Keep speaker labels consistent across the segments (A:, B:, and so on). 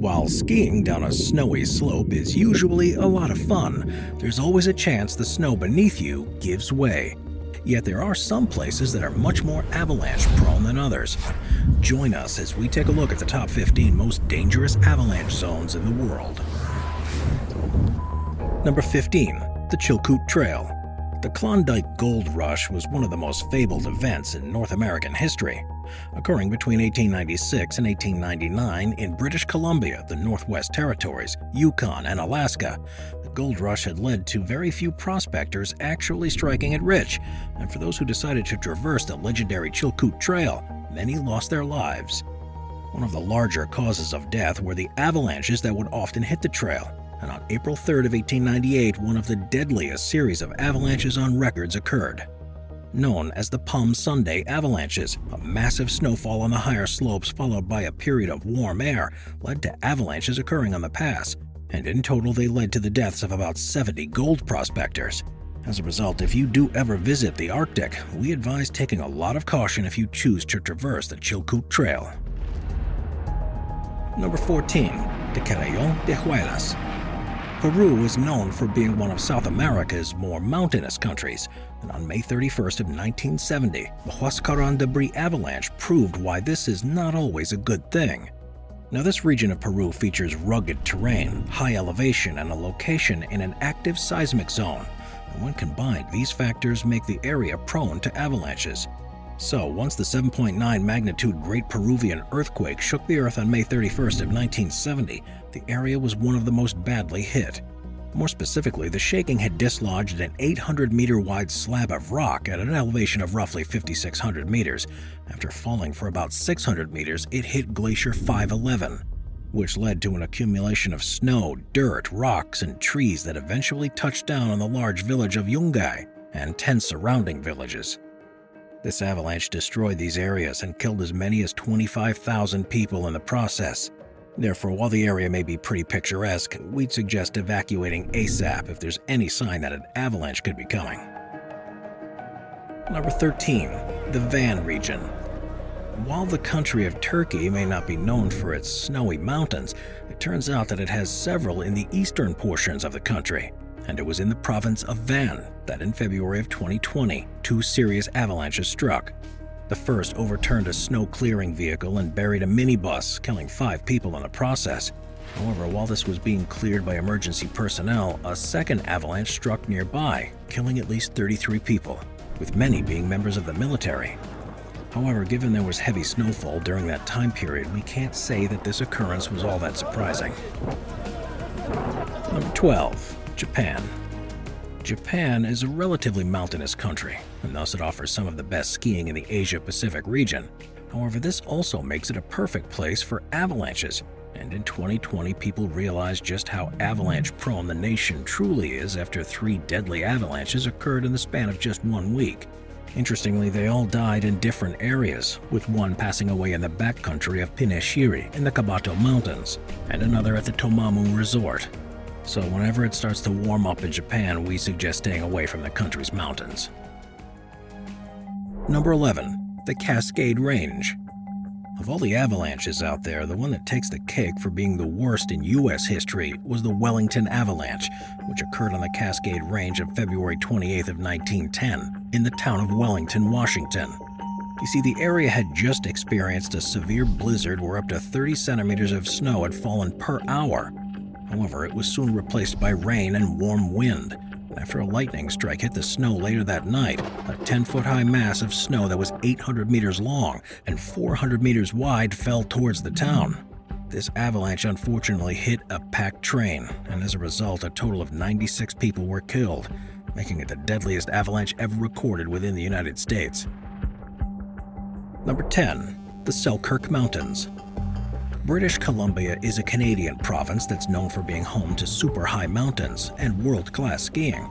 A: While skiing down a snowy slope is usually a lot of fun, there's always a chance the snow beneath you gives way. Yet there are some places that are much more avalanche-prone than others. Join us as we take a look at the top 15 most dangerous avalanche zones in the world. Number 15. The Chilkoot Trail. The Klondike Gold Rush was one of the most fabled events in North American history. Occurring between 1896 and 1899 in British Columbia, the Northwest Territories, Yukon, and Alaska, the gold rush had led to very few prospectors actually striking it rich, and for those who decided to traverse the legendary Chilkoot Trail, many lost their lives. One of the larger causes of death were the avalanches that would often hit the trail, and on April 3rd of 1898, one of the deadliest series of avalanches on records occurred. Known as the Palm Sunday avalanches, a massive snowfall on the higher slopes followed by a period of warm air led to avalanches occurring on the pass, and in total they led to the deaths of about 70 gold prospectors. As a result, if you do ever visit the Arctic, we advise taking a lot of caution if you choose to traverse the Chilkoot Trail. Number 14. The Carayón de Huaylas. Peru is known for being one of South America's more mountainous countries, and on May 31st of 1970, the Huascarán debris avalanche proved why this is not always a good thing. Now, this region of Peru features rugged terrain, high elevation, and a location in an active seismic zone, and when combined, these factors make the area prone to avalanches. So, once the 7.9 magnitude Great Peruvian Earthquake shook the Earth on May 31st of 1970, the area was one of the most badly hit. More specifically, the shaking had dislodged an 800-meter-wide slab of rock at an elevation of roughly 5,600 meters. After falling for about 600 meters, it hit Glacier 511, which led to an accumulation of snow, dirt, rocks, and trees that eventually touched down on the large village of Yungay and 10 surrounding villages. This avalanche destroyed these areas and killed as many as 25,000 people in the process. Therefore, while the area may be pretty picturesque, we'd suggest evacuating ASAP if there's any sign that an avalanche could be coming. Number 13. The Van region. While the country of Turkey may not be known for its snowy mountains, it turns out that it has several in the eastern portions of the country. And it was in the province of Van that in February of 2020, 2 serious avalanches struck. The first overturned a snow-clearing vehicle and buried a minibus, killing 5 people in the process. However, while this was being cleared by emergency personnel, a second avalanche struck nearby, killing at least 33 people, with many being members of the military. However, given there was heavy snowfall during that time period, we can't say that this occurrence was all that surprising. Number 12. Japan. Japan is a relatively mountainous country, and thus it offers some of the best skiing in the Asia-Pacific region. However, this also makes it a perfect place for avalanches, and in 2020 people realized just how avalanche-prone the nation truly is after 3 deadly avalanches occurred in the span of just 1 week. Interestingly, they all died in different areas, with one passing away in the backcountry of Pineshiri in the Kabato Mountains, and another at the Tomamu Resort. So whenever it starts to warm up in Japan, we suggest staying away from the country's mountains. Number 11. The Cascade Range. Of all the avalanches out there, the one that takes the cake for being the worst in U.S. history was the Wellington Avalanche, which occurred on the Cascade Range on February 28th of 1910 in the town of Wellington, Washington. You see, the area had just experienced a severe blizzard where up to 30 centimeters of snow had fallen per hour. However, it was soon replaced by rain and warm wind. After a lightning strike hit the snow later that night, a 10-foot-high mass of snow that was 800 meters long and 400 meters wide fell towards the town. This avalanche unfortunately hit a packed train, and as a result, a total of 96 people were killed, making it the deadliest avalanche ever recorded within the United States. Number 10. The Selkirk Mountains. British Columbia is a Canadian province that's known for being home to super high mountains and world-class skiing,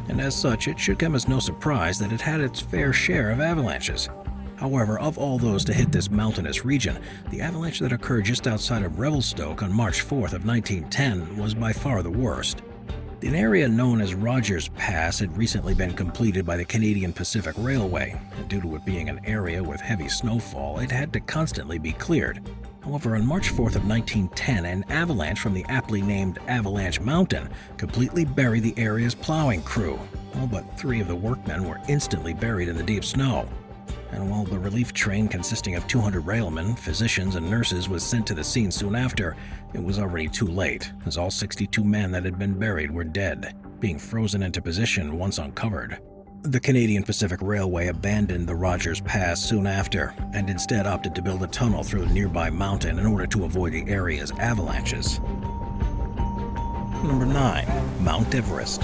A: and as such it should come as no surprise that it had its fair share of avalanches. However, of all those to hit this mountainous region, the avalanche that occurred just outside of Revelstoke on March 4th of 1910 was by far the worst. An area known as Rogers Pass had recently been completed by the Canadian Pacific Railway, and due to it being an area with heavy snowfall, it had to constantly be cleared. However, on March 4th of 1910, an avalanche from the aptly named Avalanche Mountain completely buried the area's plowing crew. All but 3 of the workmen were instantly buried in the deep snow. And while the relief train consisting of 200 railmen, physicians, and nurses was sent to the scene soon after, it was already too late, as all 62 men that had been buried were dead, being frozen into position once uncovered. The Canadian Pacific Railway abandoned the Rogers Pass soon after, and instead opted to build a tunnel through the nearby mountain in order to avoid the area's avalanches. Number 9. Mount Everest.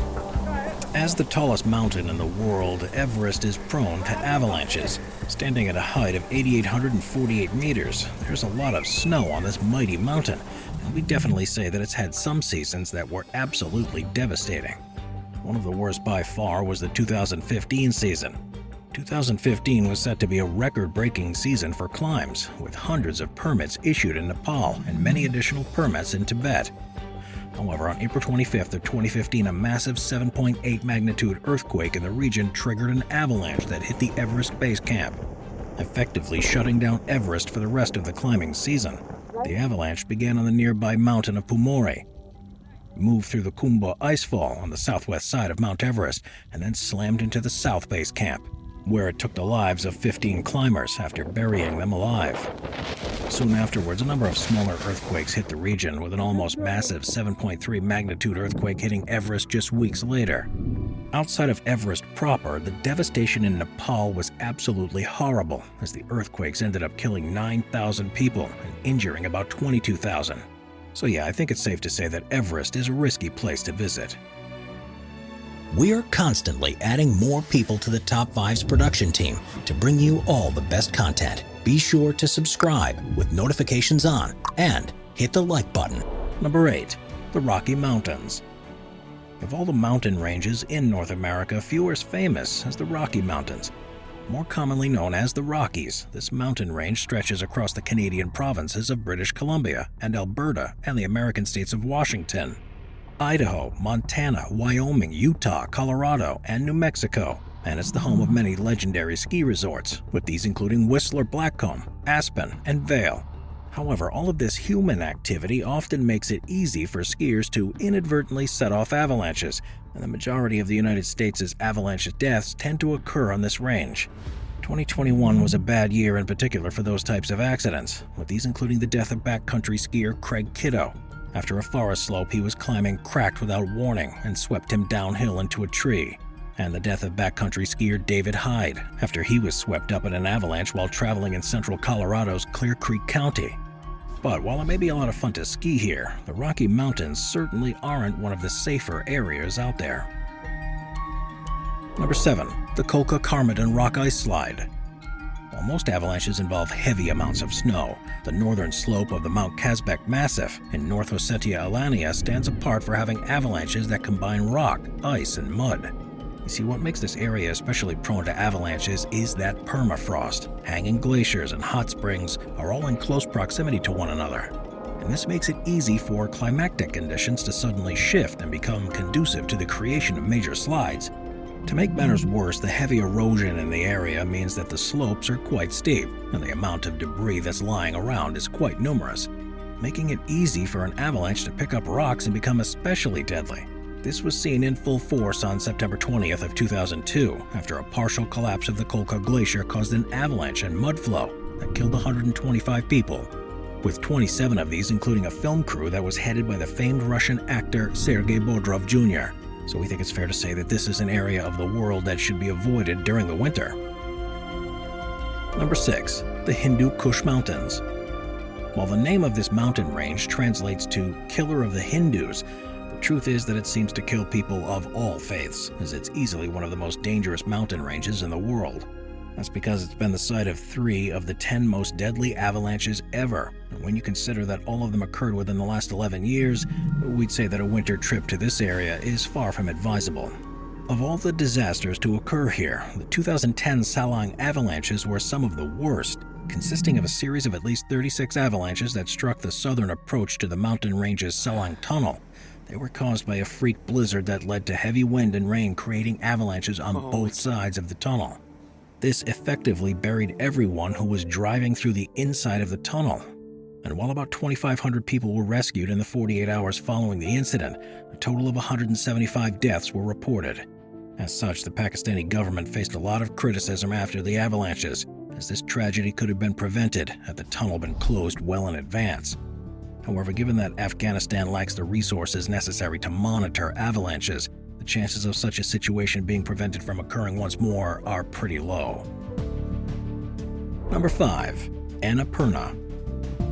A: As the tallest mountain in the world, Everest is prone to avalanches. Standing at a height of 8,848 meters, there's a lot of snow on this mighty mountain, and we definitely say that it's had some seasons that were absolutely devastating. One of the worst by far was the 2015 season. 2015 was set to be a record-breaking season for climbs, with hundreds of permits issued in Nepal and many additional permits in Tibet. However, on April 25th of 2015, a massive 7.8 magnitude earthquake in the region triggered an avalanche that hit the Everest base camp, effectively shutting down Everest for the rest of the climbing season. The avalanche began on the nearby mountain of Pumori, moved through the Khumbu icefall on the southwest side of Mount Everest, and then slammed into the south base camp, where it took the lives of 15 climbers after burying them alive. Soon afterwards, a number of smaller earthquakes hit the region, with an almost massive 7.3 magnitude earthquake hitting Everest just weeks later. Outside of Everest proper, the devastation in Nepal was absolutely horrible, as the earthquakes ended up killing 9,000 people and injuring about 22,000. So yeah, I think it's safe to say that Everest is a risky place to visit.
B: We're constantly adding more people to the Top 5's production team to bring you all the best content. Be sure to subscribe with notifications on and hit the like button.
A: Number 8. The Rocky Mountains. Of all the mountain ranges in North America, few are as famous as the Rocky Mountains. More commonly known as the Rockies, this mountain range stretches across the Canadian provinces of British Columbia and Alberta and the American states of Washington, Idaho, Montana, Wyoming, Utah, Colorado, and New Mexico, and it's the home of many legendary ski resorts, with these including Whistler Blackcomb, Aspen, and Vail. However, all of this human activity often makes it easy for skiers to inadvertently set off avalanches, and the majority of the United States' avalanche deaths tend to occur on this range. 2021 was a bad year in particular for those types of accidents, with these including the death of backcountry skier Craig Kiddo. After a forest slope he was climbing cracked without warning and swept him downhill into a tree, and the death of backcountry skier David Hyde after he was swept up in an avalanche while traveling in central Colorado's Clear Creek County. But while it may be a lot of fun to ski here, the Rocky Mountains certainly aren't one of the safer areas out there. Number 7. The Kolka-Carmodon Rock Ice Slide. While most avalanches involve heavy amounts of snow, the northern slope of the Mount Kazbek Massif in North Ossetia-Alania stands apart for having avalanches that combine rock, ice, and mud. You see, what makes this area especially prone to avalanches is that permafrost. Hanging glaciers and hot springs are all in close proximity to one another, and this makes it easy for climatic conditions to suddenly shift and become conducive to the creation of major slides. To make matters worse, the heavy erosion in the area means that the slopes are quite steep, and the amount of debris that's lying around is quite numerous, making it easy for an avalanche to pick up rocks and become especially deadly. This was seen in full force on September 20th of 2002, after a partial collapse of the Kolka Glacier caused an avalanche and mud flow that killed 125 people, with 27 of these including a film crew that was headed by the famed Russian actor Sergei Bodrov Jr. So we think it's fair to say that this is an area of the world that should be avoided during the winter. Number 6. The Hindu Kush Mountains. While the name of this mountain range translates to Killer of the Hindus, the truth is that it seems to kill people of all faiths, as it's easily one of the most dangerous mountain ranges in the world. That's because it's been the site of 3 of the 10 most deadly avalanches ever. And when you consider that all of them occurred within the last 11 years, we'd say that a winter trip to this area is far from advisable. Of all the disasters to occur here, the 2010 Salang avalanches were some of the worst, consisting of a series of at least 36 avalanches that struck the southern approach to the mountain range's Salang Tunnel. They were caused by a freak blizzard that led to heavy wind and rain, creating avalanches on both sides of the tunnel. This effectively buried everyone who was driving through the inside of the tunnel. And while about 2,500 people were rescued in the 48 hours following the incident, a total of 175 deaths were reported. As such, the Pakistani government faced a lot of criticism after the avalanches, as this tragedy could have been prevented had the tunnel been closed well in advance. However, given that Afghanistan lacks the resources necessary to monitor avalanches, the chances of such a situation being prevented from occurring once more are pretty low. Number 5. Annapurna.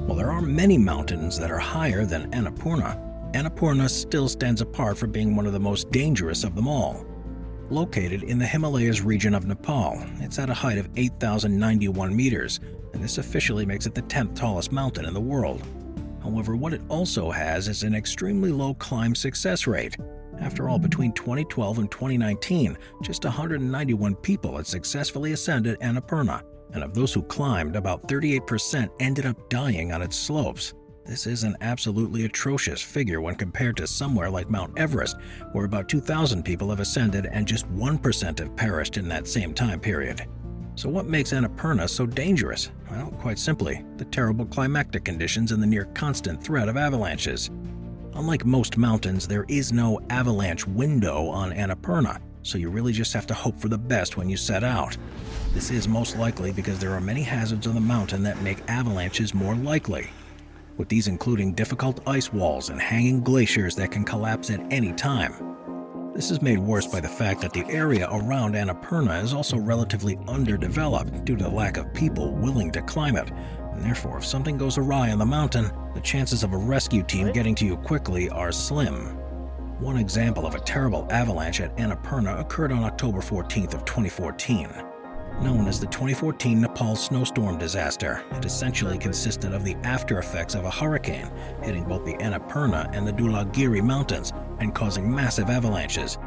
A: While there are many mountains that are higher than Annapurna, Annapurna still stands apart for being one of the most dangerous of them all. Located in the Himalayas region of Nepal, it's at a height of 8,091 meters, and this officially makes it the 10th tallest mountain in the world. However, what it also has is an extremely low climb success rate. After all, between 2012 and 2019, just 191 people had successfully ascended Annapurna, and of those who climbed, about 38% ended up dying on its slopes. This is an absolutely atrocious figure when compared to somewhere like Mount Everest, where about 2,000 people have ascended and just 1% have perished in that same time period. So what makes Annapurna so dangerous? Well, quite simply, the terrible climactic conditions and the near constant threat of avalanches. Unlike most mountains, there is no avalanche window on Annapurna, so you really just have to hope for the best when you set out. This is most likely because there are many hazards on the mountain that make avalanches more likely, with these including difficult ice walls and hanging glaciers that can collapse at any time. This is made worse by the fact that the area around Annapurna is also relatively underdeveloped due to the lack of people willing to climb it, and therefore if something goes awry on the mountain, the chances of a rescue team getting to you quickly are slim. One example of a terrible avalanche at Annapurna occurred on October 14th of 2014. Known as the 2014 Nepal snowstorm disaster, it essentially consisted of the after effects of a hurricane hitting both the Annapurna and the Dhaulagiri mountains and causing massive avalanches.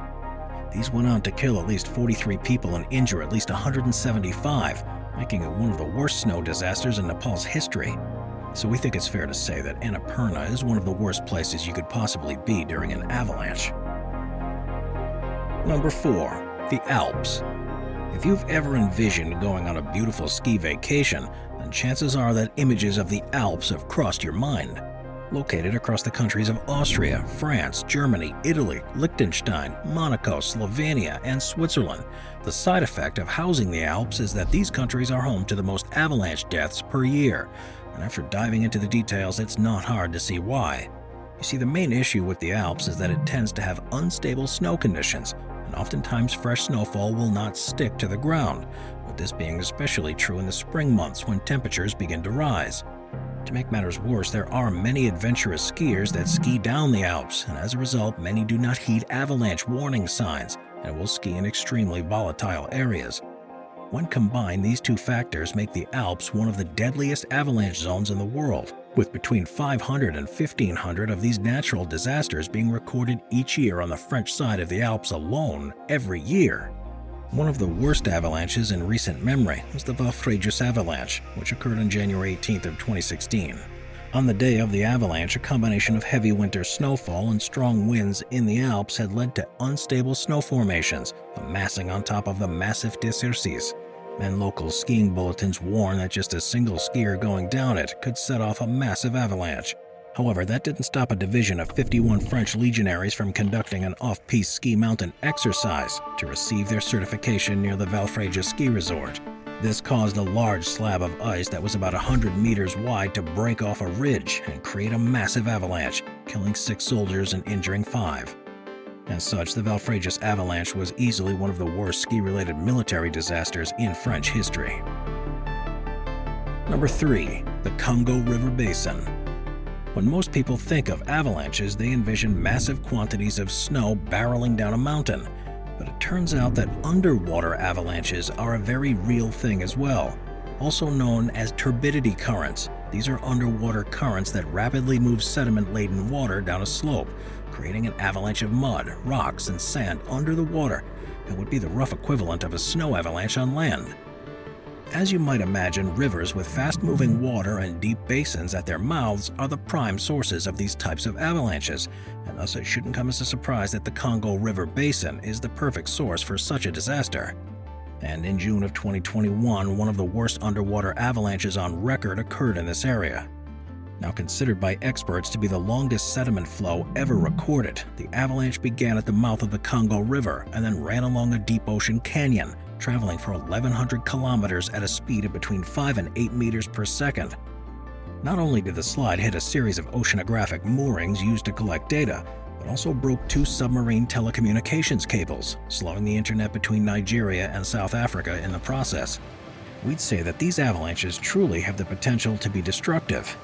A: These went on to kill at least 43 people and injure at least 175, making it one of the worst snow disasters in Nepal's history. So we think it's fair to say that Annapurna is one of the worst places you could possibly be during an avalanche. Number 4. The Alps. If you've ever envisioned going on a beautiful ski vacation, then chances are that images of the Alps have crossed your mind. Located across the countries of Austria, France, Germany, Italy, Liechtenstein, Monaco, Slovenia, and Switzerland, the side effect of housing the Alps is that these countries are home to the most avalanche deaths per year. And after diving into the details, it's not hard to see why. You see, the main issue with the Alps is that it tends to have unstable snow conditions, and oftentimes fresh snowfall will not stick to the ground, with this being especially true in the spring months when temperatures begin to rise. To make matters worse, there are many adventurous skiers that ski down the Alps, and as a result, many do not heed avalanche warning signs and will ski in extremely volatile areas. When combined, these two factors make the Alps one of the deadliest avalanche zones in the world, with between 500 and 1,500 of these natural disasters being recorded each year on the French side of the Alps alone every year. One of the worst avalanches in recent memory was the Valfrejus avalanche, which occurred on January 18th of 2016. On the day of the avalanche, a combination of heavy winter snowfall and strong winds in the Alps had led to unstable snow formations amassing on top of the massif des Cercis, and local skiing bulletins warn that just a single skier going down it could set off a massive avalanche. However, that didn't stop a division of 51 French legionaries from conducting an off-piste ski mountain exercise to receive their certification near the Valfrejus ski resort. This caused a large slab of ice that was about 100 meters wide to break off a ridge and create a massive avalanche, killing 6 soldiers and injuring 5. As such, the Valfrejus avalanche was easily one of the worst ski-related military disasters in French history. Number 3. The Congo River Basin. When most people think of avalanches, they envision massive quantities of snow barreling down a mountain. But it turns out that underwater avalanches are a very real thing as well. Also known as turbidity currents, these are underwater currents that rapidly move sediment-laden water down a slope, creating an avalanche of mud, rocks, and sand under the water that would be the rough equivalent of a snow avalanche on land. As you might imagine, rivers with fast-moving water and deep basins at their mouths are the prime sources of these types of avalanches, and thus it shouldn't come as a surprise that the Congo River Basin is the perfect source for such a disaster. And in June of 2021, one of the worst underwater avalanches on record occurred in this area. Now considered by experts to be the longest sediment flow ever recorded, the avalanche began at the mouth of the Congo River and then ran along a deep ocean canyon, traveling for 1,100 kilometers at a speed of between 5 and 8 meters per second. Not only did the slide hit a series of oceanographic moorings used to collect data, but also broke 2 submarine telecommunications cables, slowing the internet between Nigeria and South Africa in the process. We'd say that these avalanches truly have the potential to be destructive.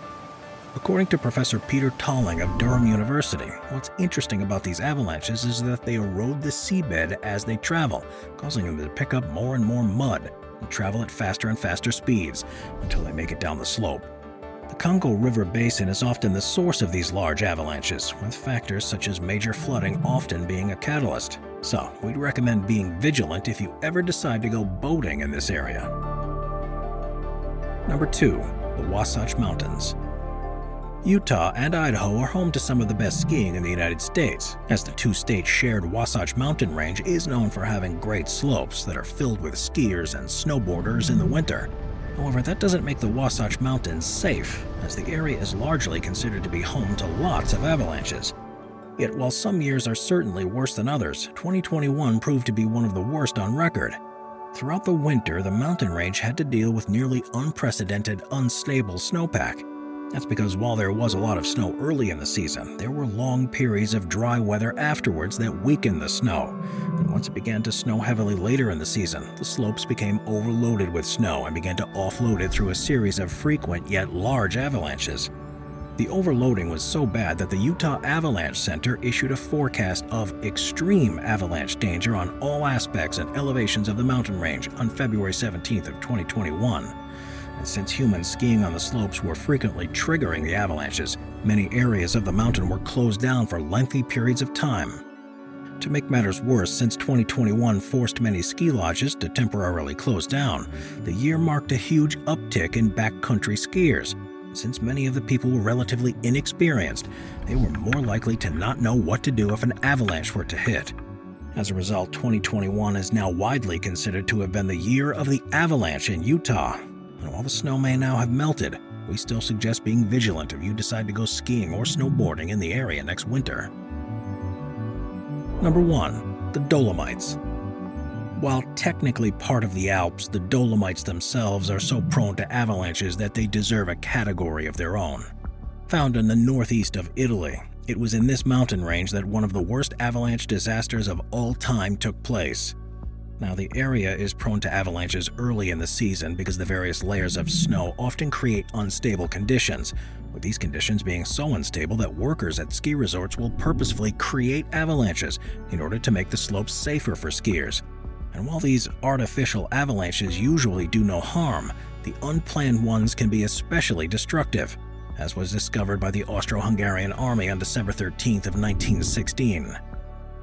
A: According to Professor Peter Tolling of Durham University, what's interesting about these avalanches is that they erode the seabed as they travel, causing them to pick up more and more mud and travel at faster and faster speeds until they make it down the slope. The Congo River Basin is often the source of these large avalanches, with factors such as major flooding often being a catalyst. So, we'd recommend being vigilant if you ever decide to go boating in this area. Number 2. The Wasatch Mountains. Utah and Idaho are home to some of the best skiing in the United States, as the 2 states' shared Wasatch Mountain range is known for having great slopes that are filled with skiers and snowboarders in the winter. However, that doesn't make the Wasatch Mountains safe, as the area is largely considered to be home to lots of avalanches. Yet while some years are certainly worse than others, 2021 proved to be one of the worst on record. Throughout the winter, the mountain range had to deal with nearly unprecedented, unstable snowpack. That's because while there was a lot of snow early in the season, there were long periods of dry weather afterwards that weakened the snow. And once it began to snow heavily later in the season, the slopes became overloaded with snow and began to offload it through a series of frequent yet large avalanches. The overloading was so bad that the Utah Avalanche Center issued a forecast of extreme avalanche danger on all aspects and elevations of the mountain range on February 17th of 2021. And since humans skiing on the slopes were frequently triggering the avalanches, many areas of the mountain were closed down for lengthy periods of time. To make matters worse, since 2021 forced many ski lodges to temporarily close down, the year marked a huge uptick in backcountry skiers. Since many of the people were relatively inexperienced, they were more likely to not know what to do if an avalanche were to hit. As a result, 2021 is now widely considered to have been the year of the avalanche in Utah. And while the snow may now have melted, we still suggest being vigilant if you decide to go skiing or snowboarding in the area next winter. Number 1. The Dolomites. While technically part of the Alps, the Dolomites themselves are so prone to avalanches that they deserve a category of their own. Found in the northeast of Italy, it was in this mountain range that one of the worst avalanche disasters of all time took place. Now, the area is prone to avalanches early in the season because the various layers of snow often create unstable conditions, with these conditions being so unstable that workers at ski resorts will purposefully create avalanches in order to make the slopes safer for skiers. And while these artificial avalanches usually do no harm, the unplanned ones can be especially destructive, as was discovered by the Austro-Hungarian army on December 13th of 1916.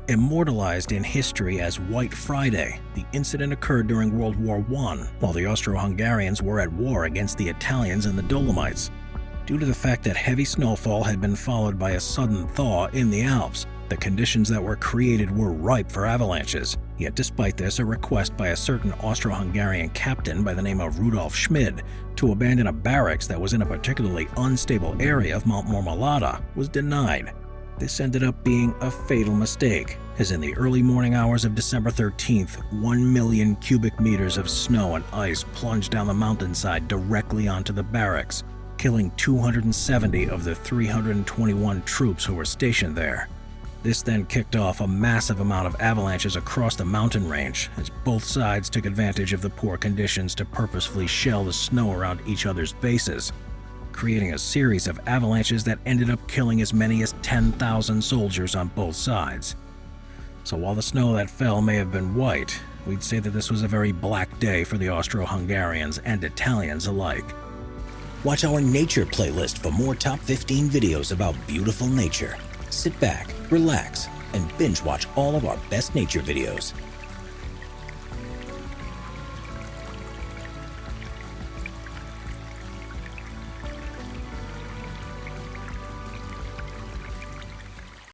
A: Immortalized in history as White Friday, the incident occurred during World War I, while the Austro-Hungarians were at war against the Italians in the Dolomites. Due to the fact that heavy snowfall had been followed by a sudden thaw in the Alps, the conditions that were created were ripe for avalanches. Yet despite this, a request by a certain Austro-Hungarian captain by the name of Rudolf Schmid to abandon a barracks that was in a particularly unstable area of Mount Marmolada was denied. This ended up being a fatal mistake, as in the early morning hours of December 13th, 1 million cubic meters of snow and ice plunged down the mountainside directly onto the barracks, killing 270 of the 321 troops who were stationed there. This then kicked off a massive amount of avalanches across the mountain range, as both sides took advantage of the poor conditions to purposefully shell the snow around each other's bases, creating a series of avalanches that ended up killing as many as 10,000 soldiers on both sides. So while the snow that fell may have been white, we'd say that this was a very black day for the Austro-Hungarians and Italians alike.
B: Watch our nature playlist for more top 15 videos about beautiful nature. Sit back, relax, and binge watch all of our best nature videos.